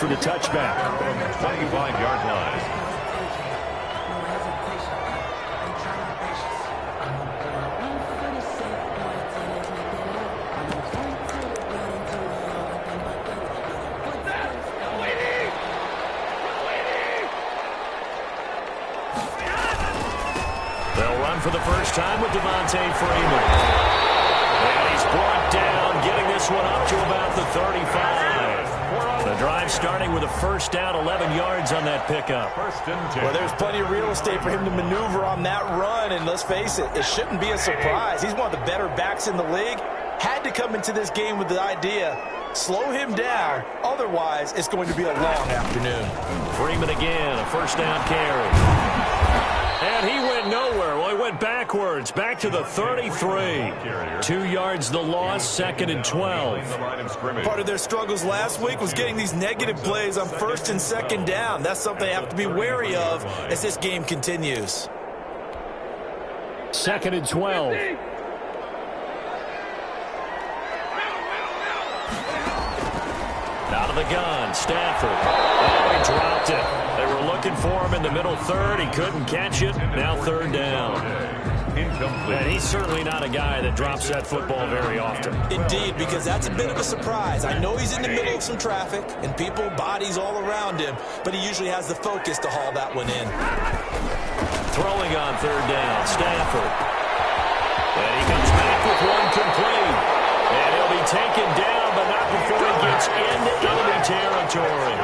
for the touchback. 25-yard line. They'll run for the first time with Devontae Freeman. And he's brought down, getting this one up to about the 35. The drive starting with a first down, 11 yards on that pickup. Well, there's plenty of real estate for him to maneuver on that run, and let's face it, it shouldn't be a surprise. He's one of the better backs in the league. Had to come into this game with the idea, slow him down, otherwise it's going to be a long afternoon. Freeman again, a first down carry. And he went nowhere. Well, he went backwards, back to the 33. 2 yards the loss, 2nd and 12. Part of their struggles last week was getting these negative plays on 1st and 2nd down. That's something they have to be wary of as this game continues. 2nd and 12. Out of the gun, Stafford. Oh, he dropped it. They were looking for him in the middle third. He couldn't catch it. Now 3rd down. And he's certainly not a guy that drops that football very often. Indeed, because that's a bit of a surprise. I know he's in the middle of some traffic and people, bodies all around him, but he usually has the focus to haul that one in. Throwing on 3rd down, Stafford. And he comes back with one complete. And he'll be taken down, but not before he gets into enemy territory.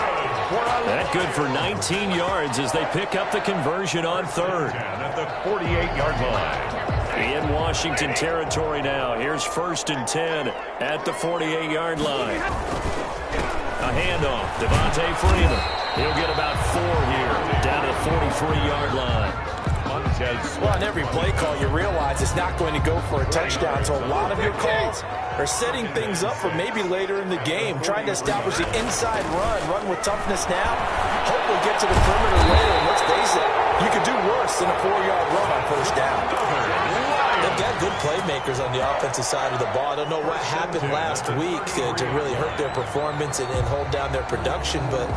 That good for 19 yards as they pick up the conversion on 3rd. At the 48-yard line. In Washington territory now. Here's 1st and 10 at the 48-yard line. A handoff. Devontae Freeman. He'll get about 4 here. Down to the 43-yard line. Well, on every play call, you realize it's not going to go for a touchdown, so a lot of your calls are setting things up for maybe later in the game, trying to establish the inside run with toughness now. Hope we'll get to the perimeter later, and let's face it, you could do worse than a 4-yard run on 1st down. They've got good playmakers on the offensive side of the ball. I don't know what happened last week to really hurt their performance and hold down their production, but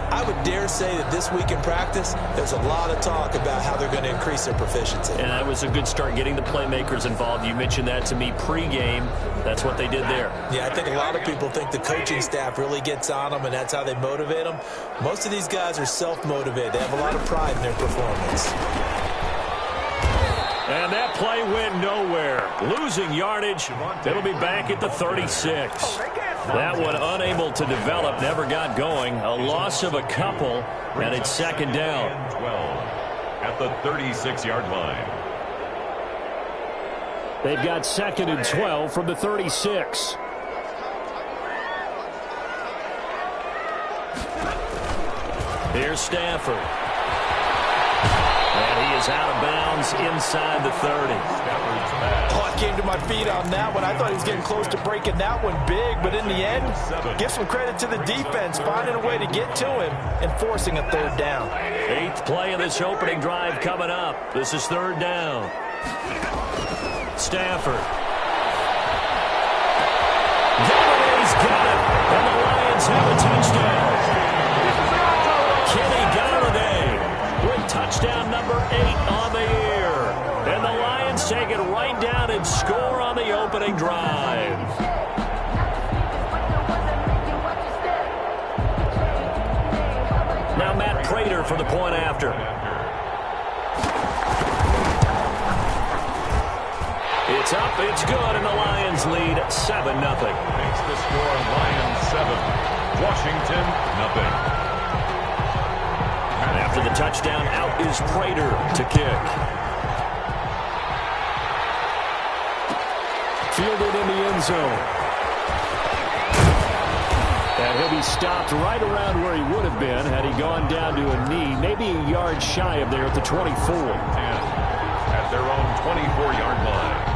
I would dare say that this week in practice, there's a lot of talk about how they're going to increase their proficiency. And that was a good start, getting the playmakers involved. You mentioned that to me pregame. That's what they did there. Yeah, I think a lot of people think the coaching staff really gets on them, and that's how they motivate them. Most of these guys are self-motivated. They have a lot of pride in their performance. And that play went nowhere. Losing yardage. It'll be back at the 36. That one unable to develop, never got going. A loss of a couple, and it's 2nd down. 12 at the 36-yard line. They've got 2nd and 12 from the 36. Here's Stafford. And he is out of bounds inside the 30. Oh, I came to my feet on that one. I thought he was getting close to breaking that one big, but in the end, give some credit to the defense, finding a way to get to him and forcing a 3rd down. 8th play of this opening drive coming up. This is 3rd down. Stafford. Galloway's got it, and the Lions have a touchdown. Kenny Galladay with touchdown number 8 on the year. And the Lions take it right down and score on the opening drive. Now Matt Prater for the point after. It's up, it's good, and the Lions lead 7-0. Makes the score Lions 7, Washington 0. And after the touchdown, out is Prater to kick. Fielded in the end zone. And he'll be stopped right around where he would have been had he gone down to a knee, maybe a yard shy of there at the 24. And at their own 24-yard line.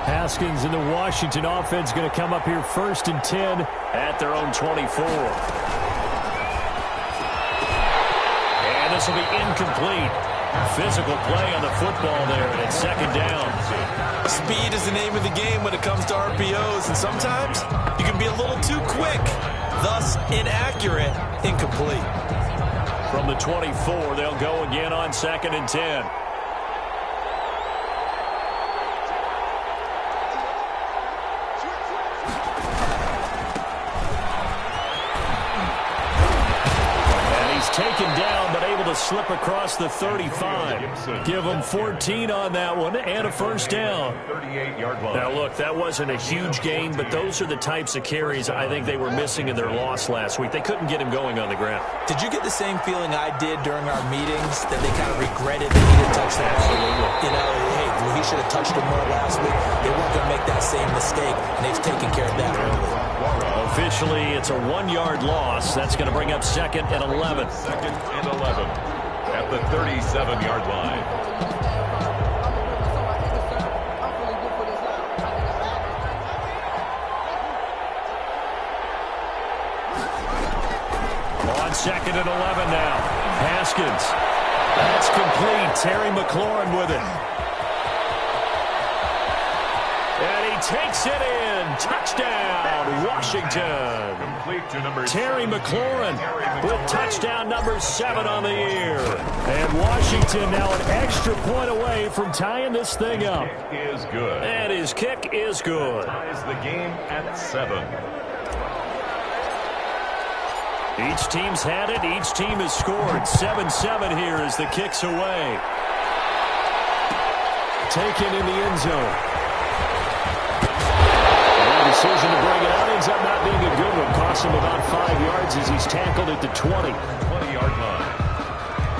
Haskins and the Washington offense going to come up here 1st and 10 at their own 24. And this will be incomplete. Physical play on the football there, and it's second down. Speed is the name of the game when it comes to RPOs, and sometimes you can be a little too quick, thus inaccurate, incomplete. From the 24, they'll go again on 2nd and 10. Taken down, but able to slip across the 35. Give them 14 on that one and a first down. 38-yard line. Now, look, that wasn't a huge gain, but those are the types of carries I think they were missing in their loss last week. They couldn't get him going on the ground. Did you get the same feeling I did during our meetings, that they kind of regretted that he didn't touch that? Absolutely. You know, hey, he should have touched him more last week. They weren't going to make that same mistake, and they've taken care of that early. Officially, it's a 1-yard loss. That's going to bring up 2nd and 11. 2nd and 11 at the 37-yard line. On 2nd and 11 now. Haskins. That's complete. Terry McLaurin with it. And he takes it in. Touchdown, Washington. Complete to number Terry McLaurin with touchdown number 7 on the year. And Washington now an extra point away from tying this thing up. Kick is good. And his kick is good. Ties the game at 7. Each team's had it. Each team has scored. 7-7 here as the kick's away. Taken in the end zone. Decision to bring it out ends up not being a good one. Costs him about 5 yards as he's tackled at the 20. 20-yard line.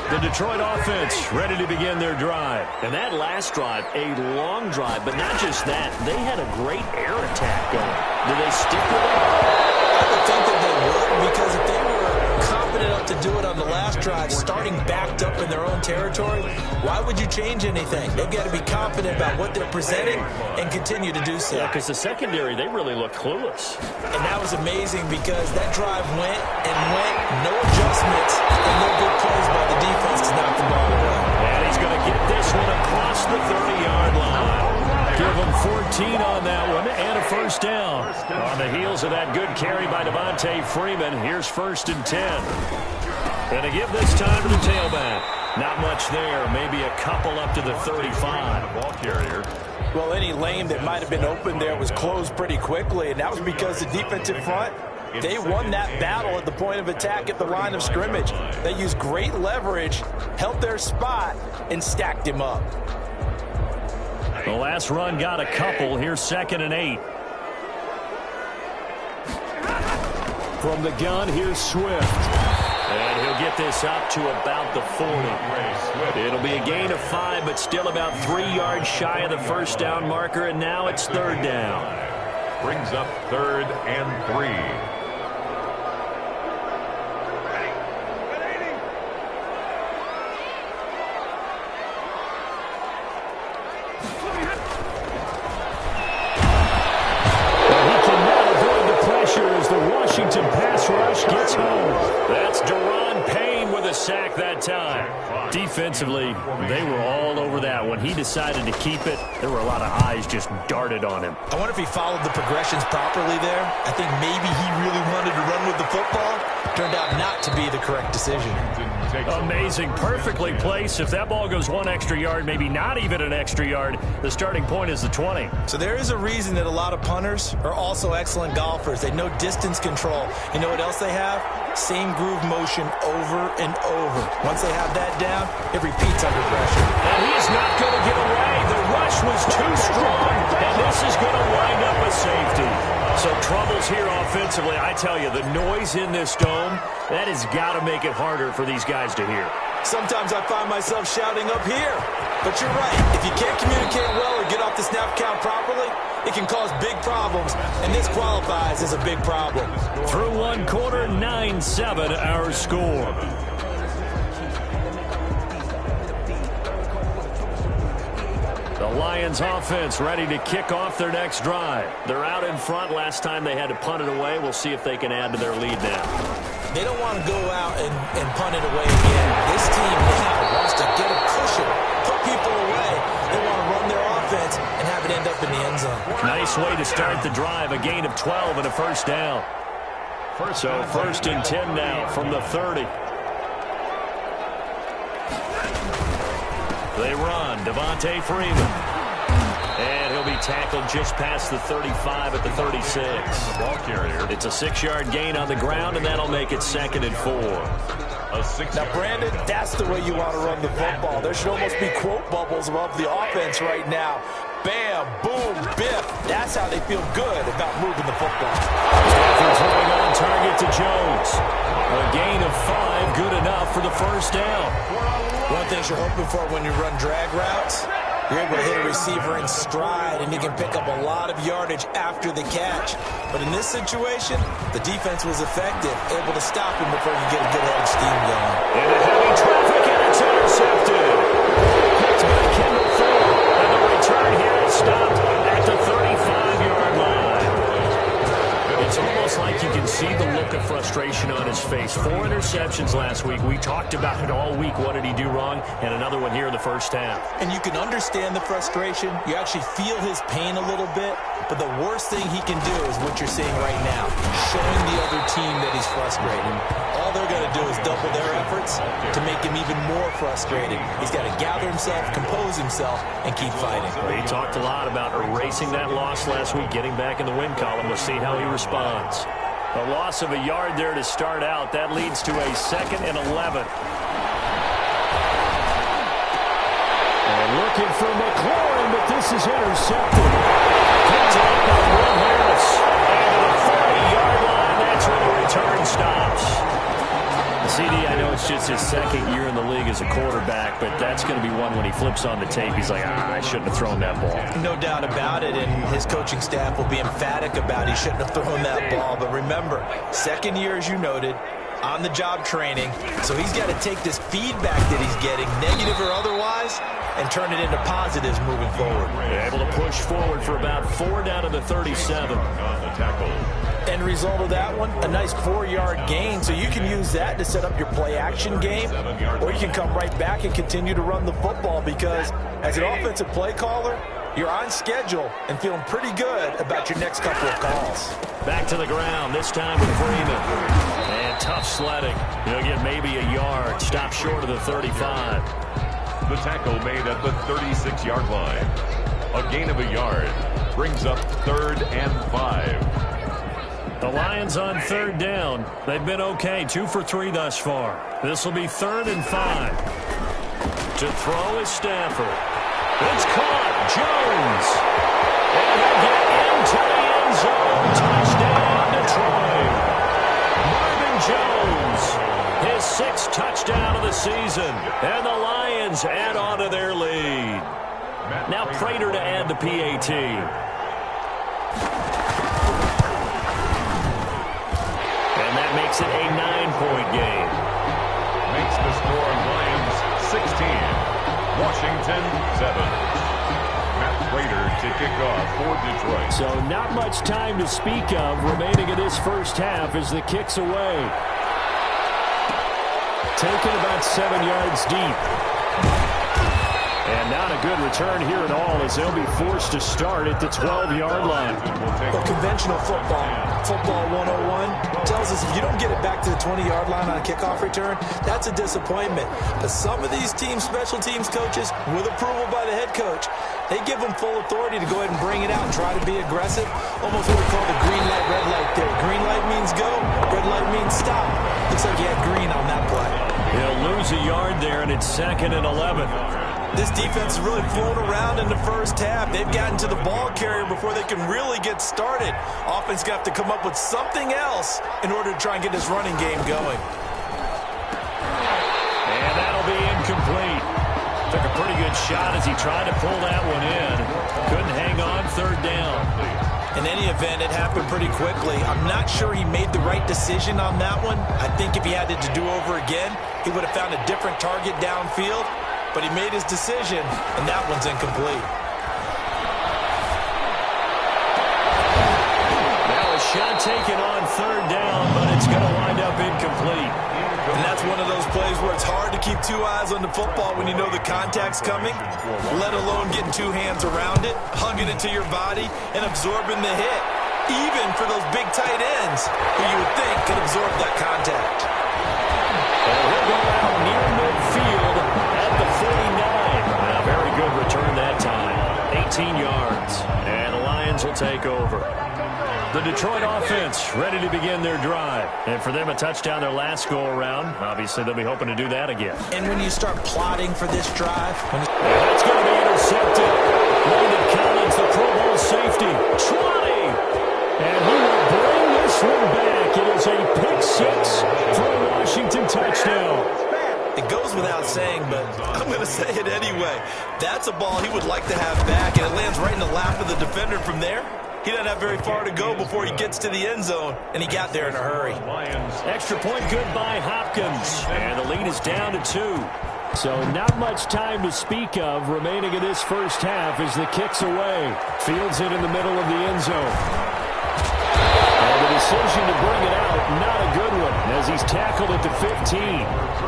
The Detroit offense ready to begin their drive. And that last drive, a long drive, but not just that. They had a great air attack going. Do they stick with it? I would think that they would, because if they were confident enough to do it on the last drive, starting backed up in their own territory, why would you change anything? They've got to be confident about what they're presenting and continue to do so. Yeah, because the secondary, they really look clueless. And that was amazing because that drive went and went, no adjustments, and no good plays by the defense to knock the ball away. And he's going to get this one across the 30-yard line. Give him 14 on that one and a first down. On the heels of that good carry by Devontae Freeman, here's 1st and 10. And to give this time to the tailback. Not much there, maybe a couple up to the 35. The ball carrier. Well, any lane that might have been open there was closed pretty quickly, and that was because the defensive front, they won that battle at the point of attack at the line of scrimmage. They used great leverage, held their spot, and stacked him up. The last run got a couple. Here's 2nd and 8. From the gun, here's Swift. And he'll get this up to about the 40. It'll be a gain of 5, but still about 3 yards shy of the first down marker, and now it's 3rd down. Brings up 3rd and 3. Washington pass rush gets home. That's Daron Payne with a sack that time. Defensively, they were all over that. When he decided to keep it, there were a lot of eyes just darted on him. I wonder if he followed the progressions properly there. I think maybe he really wanted to run with the football. Turned out not to be the correct decision. Amazing. Perfectly placed. If that ball goes 1 extra yard, maybe not even an extra yard, the starting point is the 20. So there is a reason that a lot of punters are also excellent golfers. They know distance control. You know what else they have? Same groove motion over and over. Once they have that down, it repeats under pressure. And he's not going to get away. The rush was too strong, and this is going to wind up a safety. So troubles here offensively. I tell you, the noise in this dome, that has got to make it harder for these guys to hear. Sometimes I find myself shouting up here. But you're right. If you can't communicate well or get off the snap count properly, it can cause big problems, and this qualifies as a big problem. Through 1 quarter, 9-7 our score. The Lions offense ready to kick off their next drive. They're out in front. Last time they had to punt it away. We'll see if they can add to their lead now. They don't want to go out and punt it away again. This team now wants to get a cushion, put people away. They want to run their offense and have it end up in the end zone. Nice way to start the drive. A gain of 12 and a first down. So first and 10 now from the 30. They run. Devontae Freeman. And he'll be tackled just past the 35 at the 36. Ball carrier. It's a 6-yard gain on the ground, and that'll make it 2nd and 4. Now, Brandon, that's the way you want to run the football. There should almost be quote bubbles above the offense right now. Bam, boom, biff. That's how they feel good about moving the football. Stafford throwing on target to Jones. A gain of 5, good enough for the first down. One thing you're hoping for when you run drag routes, you're able to hit a receiver in stride, and you can pick up a lot of yardage after the catch. But in this situation, the defense was effective, able to stop him before you get a good head of steam going. Into heavy traffic, and it's intercepted. Picked by Kendall Fuller, and the return here is stopped at the 35-yard line. It's almost like you can see the look of frustration on his face. 4 interceptions last week. We talked about it all week. What did he do wrong? And another one here in the first half. And you can understand the frustration. You actually feel his pain a little bit. But the worst thing he can do is what you're seeing right now, showing the other team that he's frustrated. All they're going to do is double their efforts to make him even more frustrated. He's got to gather himself, compose himself, and keep fighting. Well, he talked a lot about erasing that loss last week, getting back in the win column. We'll see how he responds. A loss of a yard there to start out. That leads to a 2nd and 11. And looking for McLaurin, but this is intercepted. Picked up by Will Harris. And to the 40-yard line, that's where the return stops. CD, I know it's just his 2nd year in the league as a quarterback, but that's going to be one when he flips on the tape. He's like, I shouldn't have thrown that ball. No doubt about it, and his coaching staff will be emphatic about he shouldn't have thrown that ball. But remember, 2nd year, as you noted, on-the-job training, so he's got to take this feedback that he's getting, negative or otherwise, and turn it into positives moving forward. Able to push forward for about 4 down to the 37. On the tackle. End result of that one, a nice 4-yard gain, so you can use that to set up your play-action game, or you can come right back and continue to run the football because as an offensive play caller, you're on schedule and feeling pretty good about your next couple of calls. Back to the ground, this time with Freeman. And tough sledding. He'll get maybe a yard, stop short of the 35. The tackle made at the 36-yard line. A gain of a yard brings up 3rd and 5. The Lions on 3rd down. They've been okay, 2 for 3 thus far. This will be 3rd and 5. To throw is Stafford. It's caught. Jones. And he'll get into the end zone. Touchdown, Detroit. Marvin Jones. His 6th touchdown of the season. And the Lions add on to their lead. Now Prater to add the PAT. And that makes it a 9-point game. Makes the score Lions 16. Washington 7. Matt Prater to kick off for Detroit. So not much time to speak of remaining in this first half as the kick's away. Taken about 7 yards deep. And not a good return here at all as they'll be forced to start at the 12-yard line. But conventional football 101, tells us if you don't get it back to the 20-yard line on a kickoff return, that's a disappointment. But some of these teams, special teams coaches, with approval by the head coach, they give them full authority to go ahead and bring it out and try to be aggressive. Almost what we call the green light, red light there. Green light means go, red light means stop. Looks like he had green on that play. He'll lose a yard there, and it's 2nd and 11. This defense has really flown around in the first half. They've gotten to the ball carrier before they can really get started. Offense going to have to come up with something else in order to try and get this running game going. And that'll be incomplete. Took a pretty good shot as he tried to pull that one in. Couldn't hang on, 3rd down. In any event, it happened pretty quickly. I'm not sure he made the right decision on that one. I think if he had it to do over again, he would have found a different target downfield. But he made his decision, and that one's incomplete. Now a shot taken on 3rd down, but it's going to wind up incomplete. And that's one of those plays where it's hard to keep two eyes on the football when you know the contact's coming, let alone getting two hands around it, hugging it to your body, and absorbing the hit, even for those big tight ends who you would think could absorb that contact. And he'll go out near midfield at the 49. A very good return that time. 18 yards. And the Lions will take over. The Detroit offense ready to begin their drive. And for them, a touchdown their last go-around. Obviously, they'll be hoping to do that again. And when you start plotting for this drive... And that's going to be intercepted. Landon Collins, the Pro Bowl safety. 20! And he will bring this one back. It is a pick six for a Washington touchdown. It goes without saying, but I'm going to say it anyway. That's a ball he would like to have back, and it lands right in the lap of the defender from there. He doesn't have very far to go before he gets to the end zone, and he got there in a hurry. Extra point good by Hopkins, and the lead is down to 2. So not much time to speak of remaining in this first half as the kick's away. Fields it in the middle of the end zone. And the decision to bring it out, not a good one, as he's tackled at the 15.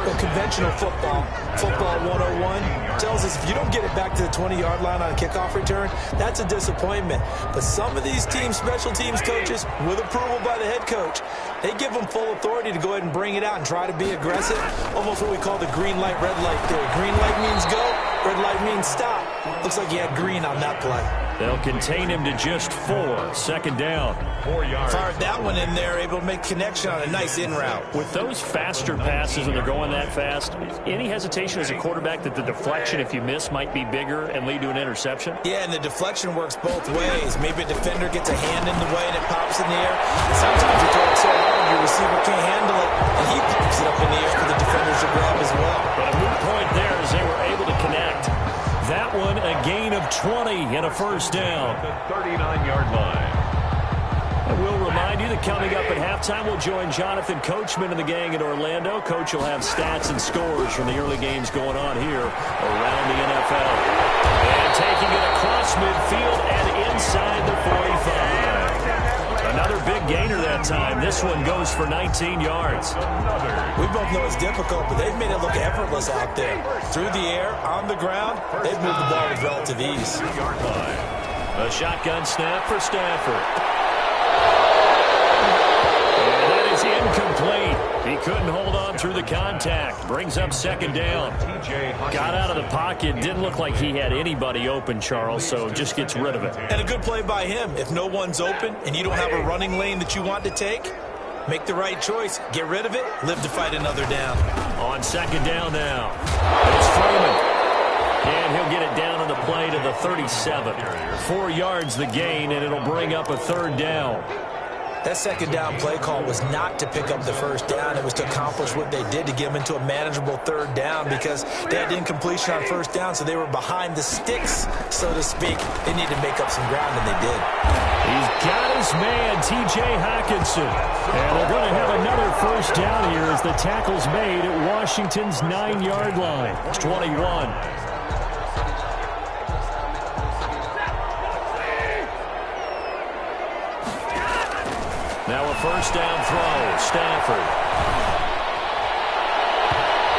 Well, conventional football 101, tells us if you don't get it back to the 20-yard line on a kickoff return, that's a disappointment. But some of these teams, special teams coaches, with approval by the head coach, they give them full authority to go ahead and bring it out and try to be aggressive, almost what we call the green light, red light theory. Green light means go, red light means stop. Looks like he had green on that play. They'll contain him to just 4. Second down. 4 yards. Fired that one in there, able to make connection on a nice in route. With those faster passes when they're going that fast, any hesitation as a quarterback that the deflection, if you miss, might be bigger and lead to an interception? Yeah, and the deflection works both ways. Maybe a defender gets a hand in the way and it pops in the air. And sometimes you throw it so hard your receiver can't handle it, and he pops it up in the air for the defenders to grab as well. But a moot point there as they were able to connect. That one a gain of 20 and a first down. The 39-yard line. I will remind you that coming up at halftime, we'll join Jonathan Coachman and the gang in Orlando. Coach will have stats and scores from the early games going on here around the NFL. And taking it across midfield and inside the 45. Another big gainer that time. This one goes for 19 yards. We both know it's difficult, but they've made it look effortless out there. Through the air, on the ground, they've moved the ball with relative ease. A shotgun snap for Stafford. And that is incomplete. He couldn't hold on through the contact. Brings up second down. Got out of the pocket. Didn't look like he had anybody open, Charles, so just gets rid of it. And a good play by him. If no one's open and you don't have a running lane that you want to take, make the right choice. Get rid of it. Live to fight another down. On second down now. It's Freeman. And he'll get it down on the play to the 37. 4 yards the gain, and it'll bring up a third down. That second down play call was not to pick up the first down. It was to accomplish what they did to get them into a manageable third down because they had incompletion on first down, so they were behind the sticks, so to speak. They needed to make up some ground, and they did. He's got his man, T.J. Hockenson. And they're going to have another first down here as the tackle's made at Washington's 9-yard line. It's 21. Now a first down throw, Stafford.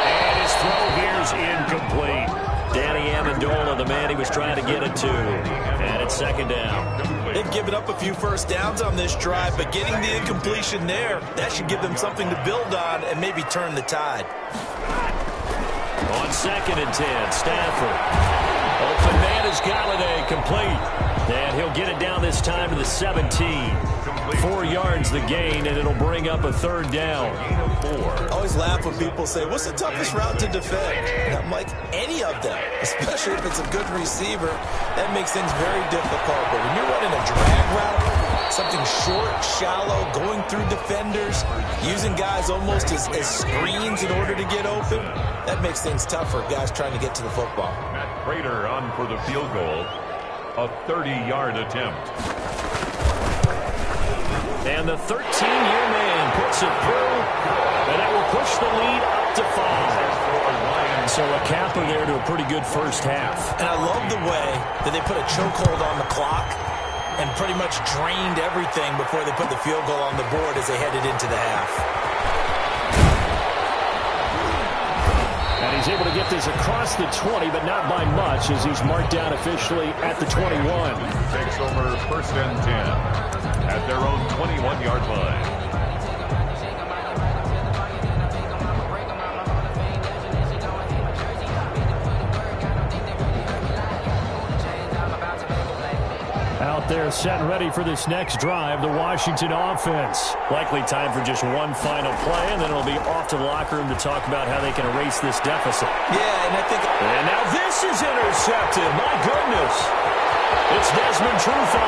And his throw here's incomplete. Danny Amendola, the man he was trying to get it to. And it's second down. They've given up a few first downs on this drive, but getting the incompletion there, that should give them something to build on and maybe turn the tide. On second and 10, Stafford. Open man is Galladay, complete. And he'll get it down this time to the 17. 4 yards the gain, and it'll bring up a third down. I always laugh when people say, what's the toughest route to defend? And I'm like, any of them, especially if it's a good receiver. That makes things very difficult. But when you're running a drag route, something short, shallow, going through defenders, using guys almost as screens in order to get open, that makes things tough for guys trying to get to the football. Matt Prater on for the field goal. A 30-yard attempt. And the 13-year man puts it through, and that will push the lead up to 5. So a capper there to a pretty good first half. And I love the way that they put a chokehold on the clock and pretty much drained everything before they put the field goal on the board as they headed into the half. And he's able to get this across the 20, but not by much, as he's marked down officially at the 21. Takes over 1st and 10 at their own 21-yard line. Out there set and ready for this next drive, the Washington offense. Likely time for just one final play, and then it'll be off to the locker room to talk about how they can erase this deficit. Yeah, and I think... And now this is intercepted. My goodness. It's Desmond Trufant.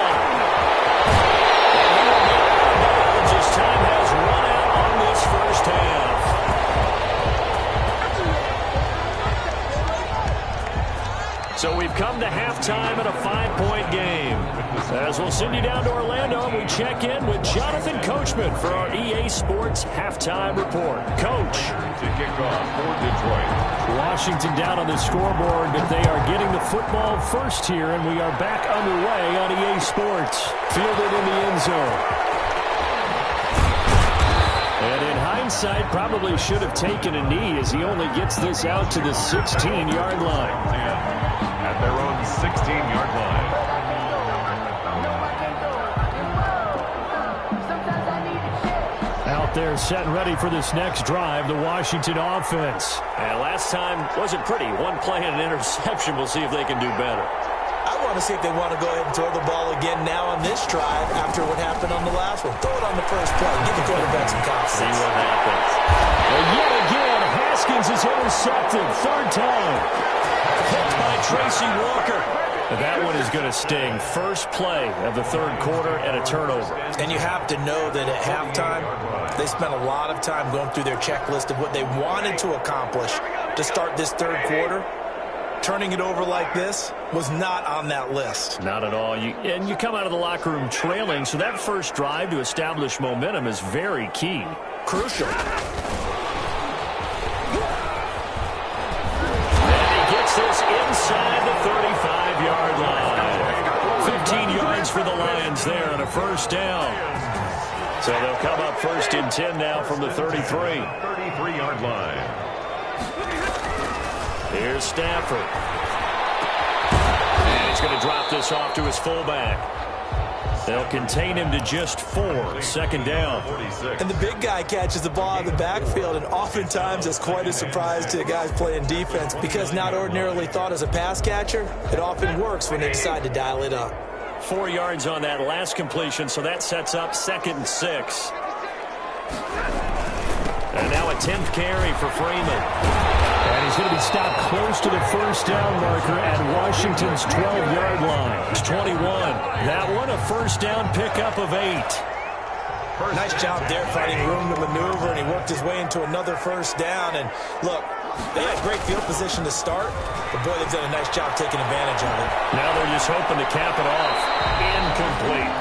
And he will be out of bounds as time has run out on this first half. So we've come to halftime in a 5-point game. As we'll send you down to Orlando, we check in with Jonathan Coachman for our EA Sports Halftime Report. Coach. To kick off for Detroit. Washington down on the scoreboard, but they are getting the football first here, and we are back underway on EA Sports. Fielded in the end zone. And in hindsight, probably should have taken a knee as he only gets this out to the 16-yard line. At their own 16-yard line. Out there set and ready for this next drive, the Washington offense. And last time wasn't pretty. One play and an interception. We'll see if they can do better. I want to see if they want to go ahead and throw the ball again now on this drive after what happened on the last one. Throw it on the first play. Give the quarterback some confidence. See what happens. And yet again, Haskins is intercepted. 3rd time. Picked by Tracy Walker. And that one is going to sting. First play of the 3rd quarter and a turnover. And you have to know that at halftime, they spent a lot of time going through their checklist of what they wanted to accomplish to start this 3rd quarter. Turning it over like this was not on that list. Not at all. And you come out of the locker room trailing, so that first drive to establish momentum is very key. Crucial. This inside the 35-yard line. 15 yards for the Lions there on a first down. So they'll come up 1st and 10 now from the 33. 33-yard line. Here's Stafford. And he's going to drop this off to his fullback. They'll contain him to just 4. 2nd down. And the big guy catches the ball out of the backfield, and oftentimes it's quite a surprise to the guys playing defense because not ordinarily thought as a pass catcher, it often works when they decide to dial it up. 4 yards on that last completion, so that sets up 2nd and 6. And now a 10th carry for Freeman. And he's going to be stopped close to the first down marker at Washington's 12-yard line. It's 21. That one a first down pickup of 8. Nice job there finding room to maneuver, and he worked his way into another first down. And look, they had great field position to start, but boy, they've done a nice job taking advantage of it. Now they're just hoping to cap it off. Incomplete.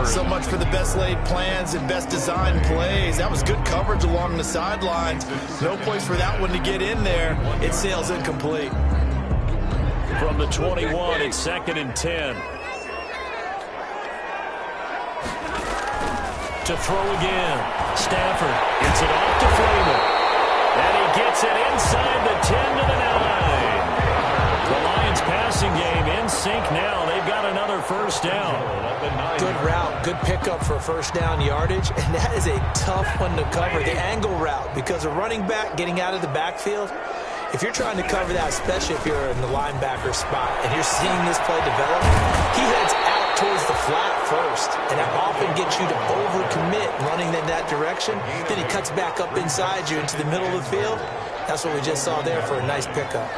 So much for the best laid plans and best designed plays. That was good coverage along the sidelines. No place for that one to get in there. It sails incomplete. From the 21, it's 2nd and 10. To throw again. Stafford gets it off to Freeman. And he gets it inside the 10 to the 9. The Lions passing game in sync now. They've got another first down. Good route, good pickup for first down yardage, and that is a tough one to cover, the angle route, because a running back getting out of the backfield, if you're trying to cover that, especially if you're in the linebacker spot and you're seeing this play develop, he heads out towards the flat first, and that often gets you to overcommit running in that direction. Then he cuts back up inside you into the middle of the field. That's what we just saw there for a nice pickup.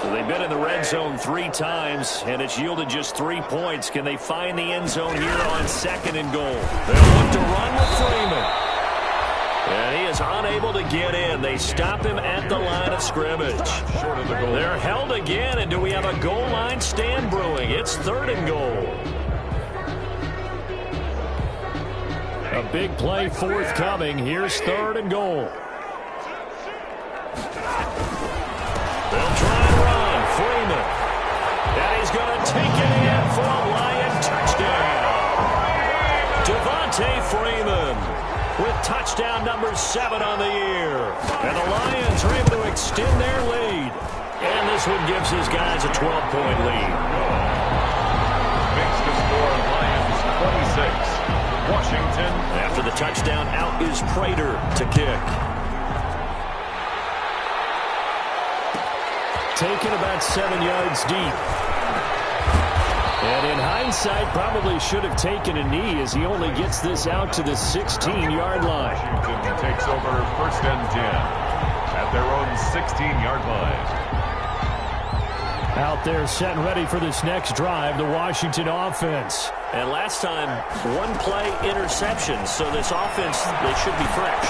So they've been in the red zone 3 times, and it's yielded just 3 points. Can they find the end zone here on 2nd and goal? They'll look to run with Freeman. And he is unable to get in. They stop him at the line of scrimmage. Short of the goal. They're held again, and do we have a goal line stand brewing? It's 3rd and goal. A big play forthcoming. Here's 3rd and goal. They'll try and run. Freeman. And he's going to take it in for a Lion touchdown. Devontae Freeman. with touchdown number 7 on the year. And the Lions are able to extend their lead. And this one gives his guys a 12-point lead. Makes the score Lions 26. Washington. After the touchdown, out is Prater to kick. Taken about 7 yards deep. And in hindsight, probably should have taken a knee as he only gets this out to the 16-yard line. Washington takes over 1st and 10 at their own 16-yard line. Out there set and ready for this next drive, the Washington offense. And last time, 1-play interception, so this offense, they should be fresh.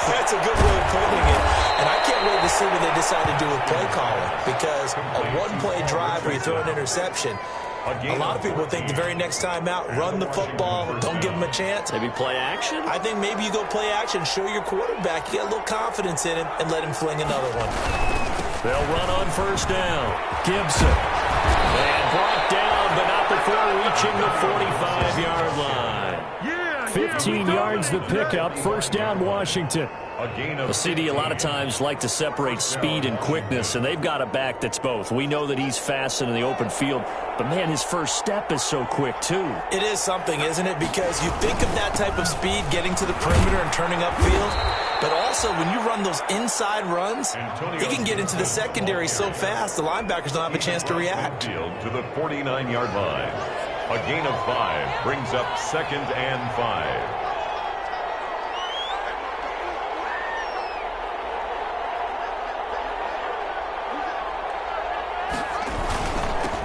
That's a good way of putting it. And I can't wait to see what they decide to do with play calling, because a 1-play drive where you throw an interception, a lot of people think the very next time out, run the football, don't give them a chance. Maybe play action? I think maybe you go play action, show your quarterback, you get a little confidence in him, and let him fling another one. They'll run on 1st down. Gibson. And brought down, but not before reaching the 45-yard line. 15 yards the pickup. 1st down, Washington. The CD a lot of times like to separate speed and quickness, and they've got a back that's both. We know that he's fast in the open field, but, man, his first step is so quick, too. It is something, isn't it? Because you think of that type of speed getting to the perimeter and turning upfield, but also when you run those inside runs, he can get into the secondary so fast the linebackers don't have a chance to react. To the 49-yard line. A gain of 5 brings up 2nd and 5.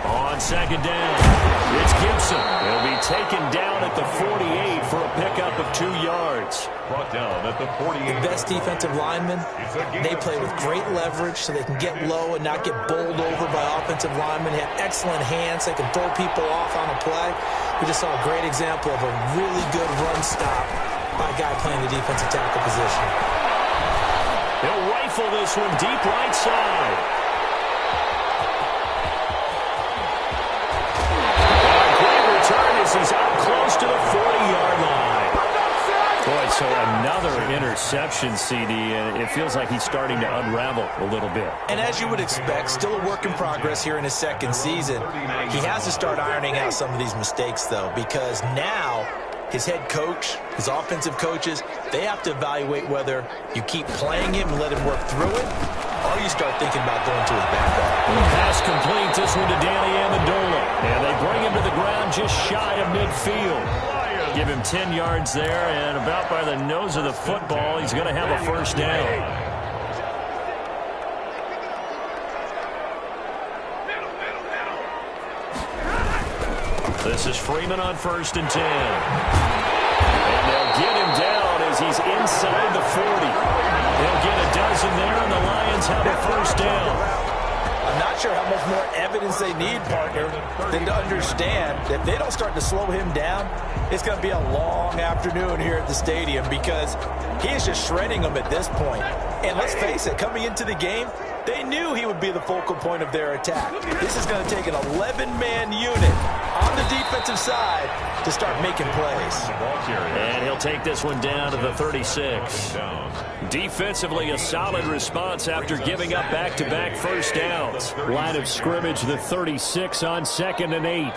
On 2nd down, it's Gibson. He'll be taken down at the 48 for a pickup of 2 yards. Brought down at the 48. The best defensive linemen, they play with great leverage so they can get low and not get bowled over by offensive linemen. They have excellent hands. They can throw people off on a play. We just saw a great example of a really good run stop by a guy playing the defensive tackle position. He'll rifle this one deep right side. He's out close to the 40-yard line. Boy, so another interception, CD, and it feels like he's starting to unravel a little bit. And as you would expect, still a work in progress here in his 2nd season. He has to start ironing out some of these mistakes, though, because now his head coach, his offensive coaches, they have to evaluate whether you keep playing him and let him work through it, or you start thinking about going to his backup. Pass complete, this one to Danny Amendola. And they bring him to the ground just shy of midfield. Give him 10 yards there, and about by the nose of the football, he's going to have a 1st down. This is Freeman on 1st and 10. And they'll get him down as he's inside the 40. They'll get a dozen there, and the Lions have a 1st down. I'm not sure how much more evidence they need, partner, than to understand that if they don't start to slow him down, it's going to be a long afternoon here at the stadium because he is just shredding them at this point. And let's face it, coming into the game, they knew he would be the focal point of their attack. This is going to take an 11-man unit on the defensive side to start making plays. And he'll take this one down to the 36. Defensively, a solid response after giving up back-to-back 1st downs. Line of scrimmage, the 36 on 2nd and 8.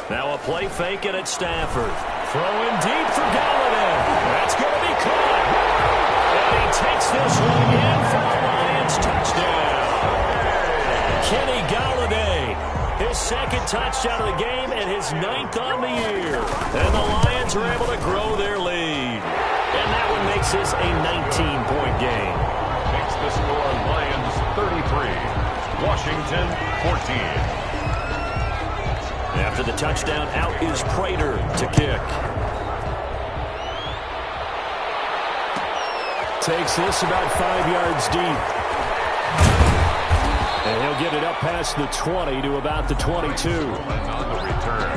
Now a play fake and it's Stafford. Throwing deep for Galladay. That's going to be caught. And he takes this one in for the Lions touchdown. Kenny Galladay, his 2nd touchdown of the game and his 9th on the year. And the Lions are able to grow their lead. And that one makes this a 19-point game. Makes the score Lions 33, Washington 14. After the touchdown, out is Prater to kick. Takes this about 5 yards deep. And he'll get it up past the 20 to about the 22. And on the return,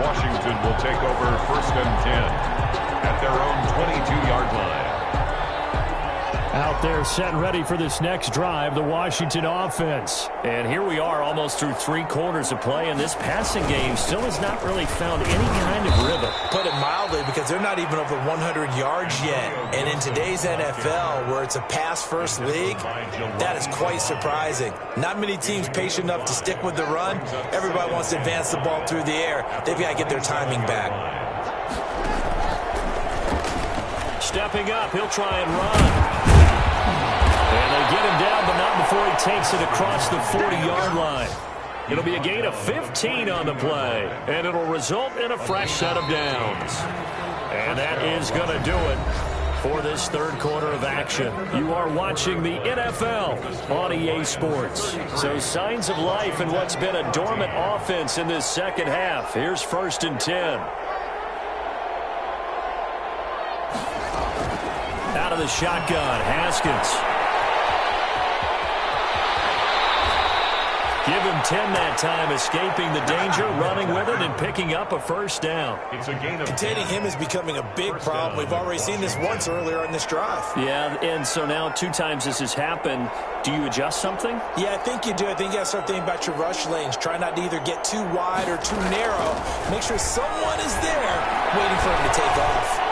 Washington will take over 1st and 10 at their own 22-yard line. Out there set and ready for this next drive, the Washington offense. And here we are almost through 3 quarters of play, and this passing game still has not really found any kind of rhythm. Put it mildly, because they're not even over 100 yards yet. And in today's NFL, where it's a pass-first league, that is quite surprising. Not many teams patient enough to stick with the run. Everybody wants to advance the ball through the air. They've got to get their timing back. Stepping up, he'll try and run. And they get him down, but not before he takes it across the 40-yard line. It'll be a gain of 15 on the play, and it'll result in a fresh set of downs. And that is going to do it for this third quarter of action. You are watching the NFL on EA Sports. So signs of life in what's been a dormant offense in this second half. Here's 1st and 10. Out of the shotgun, Haskins. Give him 10 that time, escaping the danger, running with it, and picking up a first down. Containing him is becoming a big problem. We've already seen this once earlier in this drive. Yeah, and so now 2 times this has happened. Do you adjust something? Yeah, I think you do. I think you got to start thinking about your rush lanes. Try not to either get too wide or too narrow. Make sure someone is there waiting for him to take off.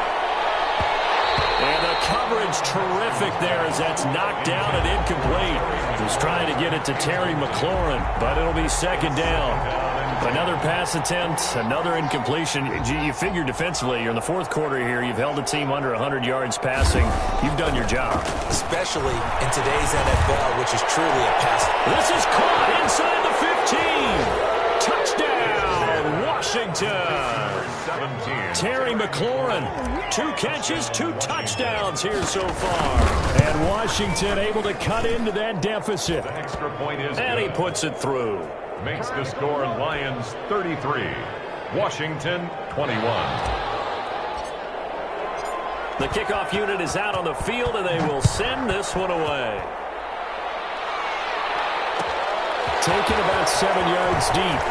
And the coverage terrific there as that's knocked down and incomplete. He's trying to get it to Terry McLaurin, but it'll be 2nd down. Another pass attempt, another incompletion. You figure defensively, you're in the 4th quarter here. You've held a team under 100 yards passing. You've done your job. Especially in today's NFL, which is truly a pass. This is caught inside the 15. Touchdown, Washington. 17. Terry McLaurin, 2 catches, 2 touchdowns here so far. And Washington able to cut into that deficit. The extra point is And he good. puts it through. Makes the score Lions 33, Washington 21. The kickoff unit is out on the field, and they will send this one away. Taken about 7 yards deep.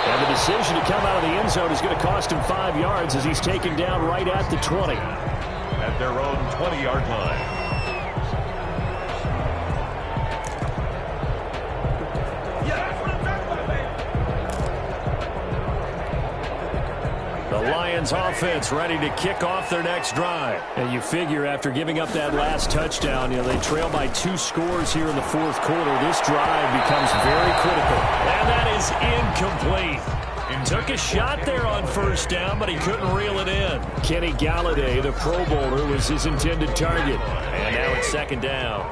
And the decision to come out of the end zone is going to cost him 5 yards as he's taken down right at the 20. At their own 20-yard line. The Lions offense ready to kick off their next drive. And you figure after giving up that last touchdown, they trail by 2 scores here in the 4th quarter. This drive becomes very critical. And that is incomplete. Took a shot there on 1st down, but he couldn't reel it in. Kenny Galladay, the Pro Bowler, was his intended target. And now it's 2nd down.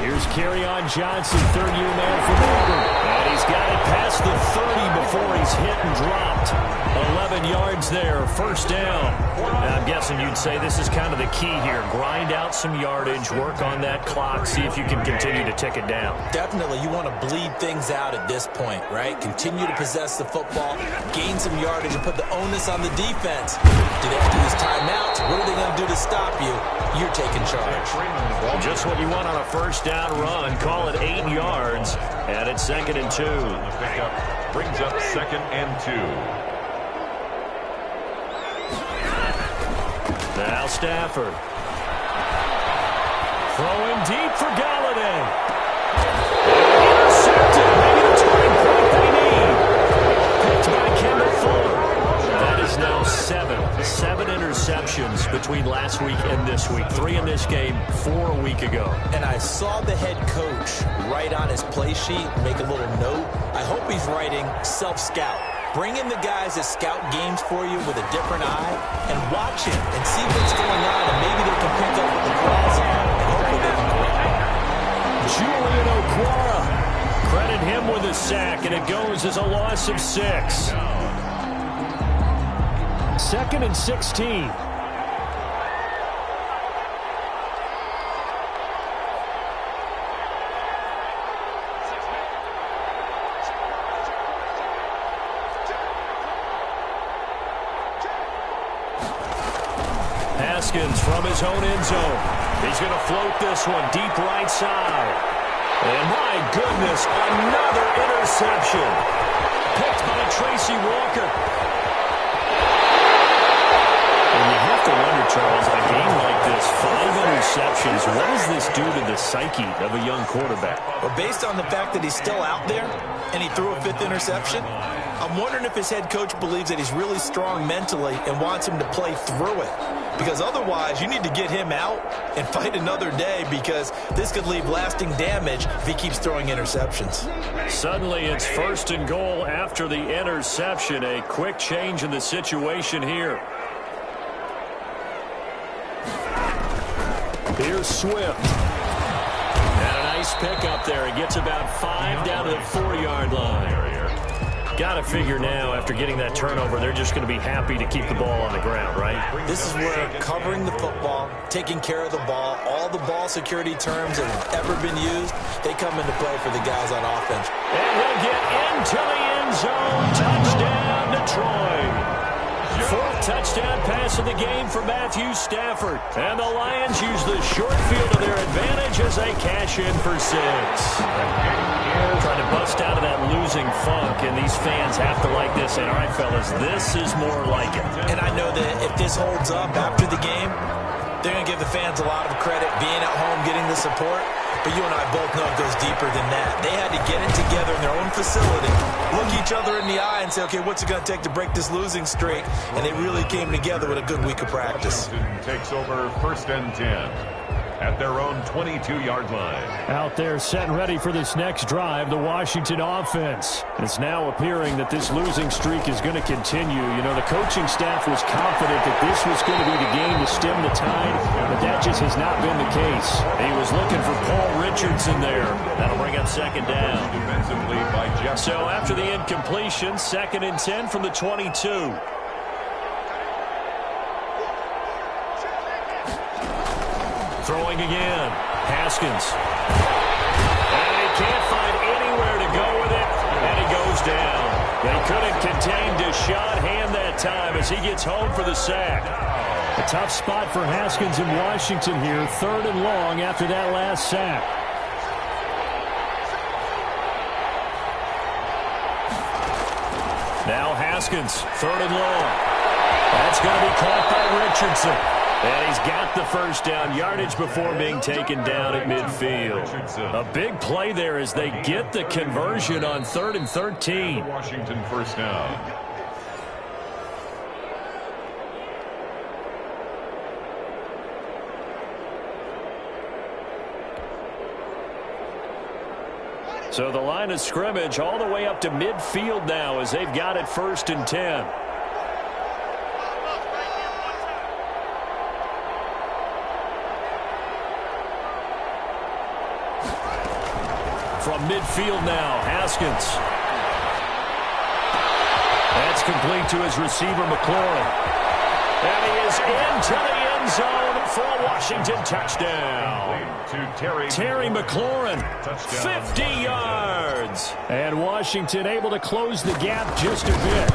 Here's Kerryon Johnson, 3rd-year man from Auburn. And he's got it past the 30 before he's hit and dropped. 11 yards there, 1st down. Now, I'm guessing you'd say this is kind of the key here. Grind out some yardage, work on that clock, see if you can continue to tick it down. Definitely, you want to bleed things out at this point, right? Continue to possess the football, gain some yardage, and put the onus on the defense. Do they have to use timeouts? What are they going to do to stop you? You're taking charge. Well, just what you want on a 1st down run. Call it 8 yards, and it's 2nd and 2. The pickup brings up 2nd and 2. Now Stafford. Throwing deep for Galladay. Intercepted. Maybe the turning point they need. Picked by Kendall Fuller. That is now 7 interceptions between last week and this week. 3 in this game, 4 a week ago. And I saw the head coach write on his play sheet, make a little note. I hope he's writing self-scout. Bring in the guys that scout games for you with a different eye and watch him and see what's going on, and maybe they can pick up what the calls are and hopefully they can correct. Julian Okwara. Credit him with a sack, and it goes as a loss of 6. 2nd and 16. Haskins from his own end zone. He's going to float this one deep right side. And my goodness, another interception. Picked by got Tracy Walker. And you have to wonder, Charles, a game like this, 5 interceptions, what does this do to the psyche of a young quarterback? Well, based on the fact that he's still out there and he threw a 5th interception, I'm wondering if his head coach believes that he's really strong mentally and wants him to play through it. Because otherwise, you need to get him out and fight another day, because this could leave lasting damage if he keeps throwing interceptions. Suddenly, it's 1st and goal after the interception. A quick change in the situation here. Here's Swift. And a nice pickup there. He gets about 5 down to the 4-yard line. Got to figure now, after getting that turnover, they're just going to be happy to keep the ball on the ground, right? This is where covering the football, taking care of the ball, all the ball security terms that have ever been used, they come into play for the guys on offense. And he'll get into the end zone. Touchdown, Detroit. 4th touchdown pass of the game for Matthew Stafford. And the Lions use the short field to their advantage as they cash in for 6. Trying to bust out of that losing funk, and these fans have to like this. And all right, fellas, this is more like it. And I know that if this holds up after the game, they're going to give the fans a lot of credit being at home, getting the support. But you and I both know it goes deeper than that. They had to get it together in their own facility, look each other in the eye and say, okay, what's it going to take to break this losing streak? And they really came together with a good week of practice. Washington takes over 1st and 10 at their own 22-yard line. Out there set and ready for this next drive, the Washington offense. It's now appearing that this losing streak is going to continue. You know, the coaching staff was confident that this was going to be the game to stem the tide, but that just has not been the case. He was looking for Paul Richardson there. That'll bring up 2nd down. Defensively by Jeff. So after the incompletion, 2nd and 10 from the 22. Throwing again. Haskins. And he can't find anywhere to go with it, and he goes down. They couldn't contain Deshaun Hand that time as he gets home for the sack. A tough spot for Haskins in Washington here. 3rd and long after that last sack. Now Haskins, 3rd and long. That's going to be caught by Richardson. And he's got the 1st down yardage before being taken down at midfield. A big play there as they get the conversion on 3rd and 13. Washington 1st down. So the line of scrimmage all the way up to midfield now as they've got it 1st and 10. From midfield now, Haskins. That's complete to his receiver, McLaurin. And he is into the end zone for a Washington touchdown. To Terry McLaurin, Touchdown. 50 yards. And Washington able to close the gap just a bit.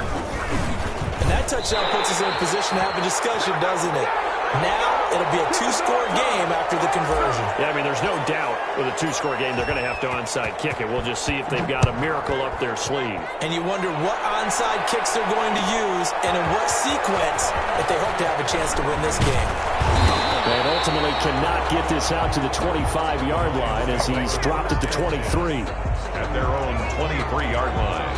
And that touchdown puts us in a position to have a discussion, doesn't it? Now it'll be a 2-score game after the conversion. Yeah, I mean, there's no doubt with a 2-score game they're going to have to onside kick it. We'll just see if they've got a miracle up their sleeve. And you wonder what onside kicks they're going to use and in what sequence if they hope to have a chance to win this game. And ultimately cannot get this out to the 25-yard line as he's dropped at the 23. At their own 23-yard line.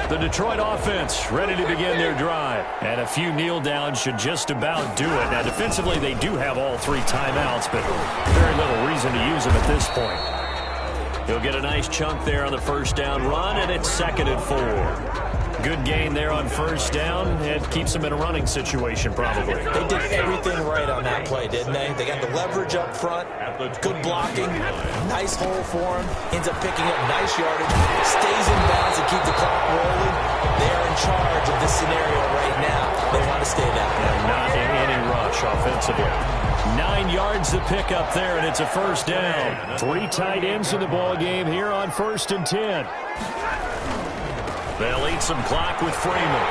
The Detroit offense ready to begin their drive. And a few kneel downs should just about do it. Now, defensively, they do have all 3 timeouts, but very little reason to use them at this point. He'll get a nice chunk there on the 1st down run, and it's 2nd and 4. Good gain there on 1st down. It keeps them in a running situation, probably. They did everything right on that play, didn't they? They got the leverage up front, good blocking, nice hole for him, ends up picking up nice yardage, stays in bounds to keep the clock rolling. They are in charge of this scenario right now. They want to stay that way. And not in any rush offensively. 9 yards to pick up there, and it's a 1st down. 3 tight ends in the ball game here on 1st and 10. They'll eat some clock with Freeman.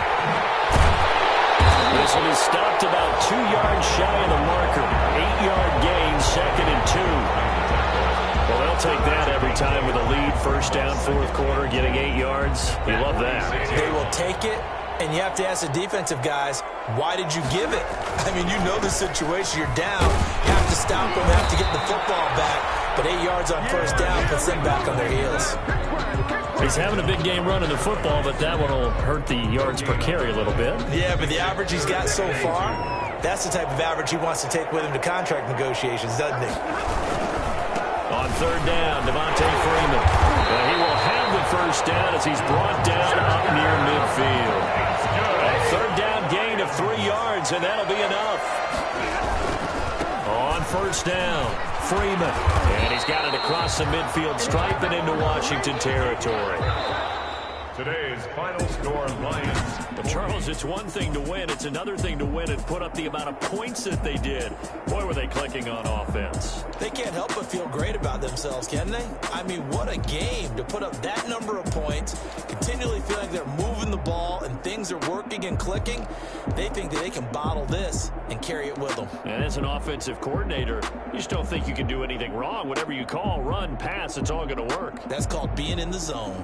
This one is stopped about 2 yards shy of the marker. 8-yard gain, 2nd and 2. Well, they'll take that every time with a lead. First down, fourth quarter, getting 8 yards. You love that. They will take it, and you have to ask the defensive guys, why did you give it? I mean, you know the situation. You're down. You have to stop them. You have to get the football back. But 8 yards on first down puts them back on their heels. He's having a big game running the football, but that one will hurt the yards per carry a little bit. Yeah, but the average he's got so far, that's the type of average he wants to take with him to contract negotiations, doesn't he? On third down, Devontae Freeman. He will have the first down as he's brought down up near midfield. A third down gain of 3 yards, and that'll be enough. On first down, Freeman. And he's got it across the midfield stripe and into Washington territory. Today's final score, Lions. But Charles, it's one thing to win. It's another thing to win and put up the amount of points that they did. Boy, were they clicking on offense. They can't help but feel great about themselves, can they? I mean, what a game to put up that number of points, continually feeling they're moving the ball and things are working and clicking. They think that they can bottle this and carry it with them. And as an offensive coordinator, you just don't think you can do anything wrong. Whatever you call, run, pass, it's all going to work. That's called being in the zone.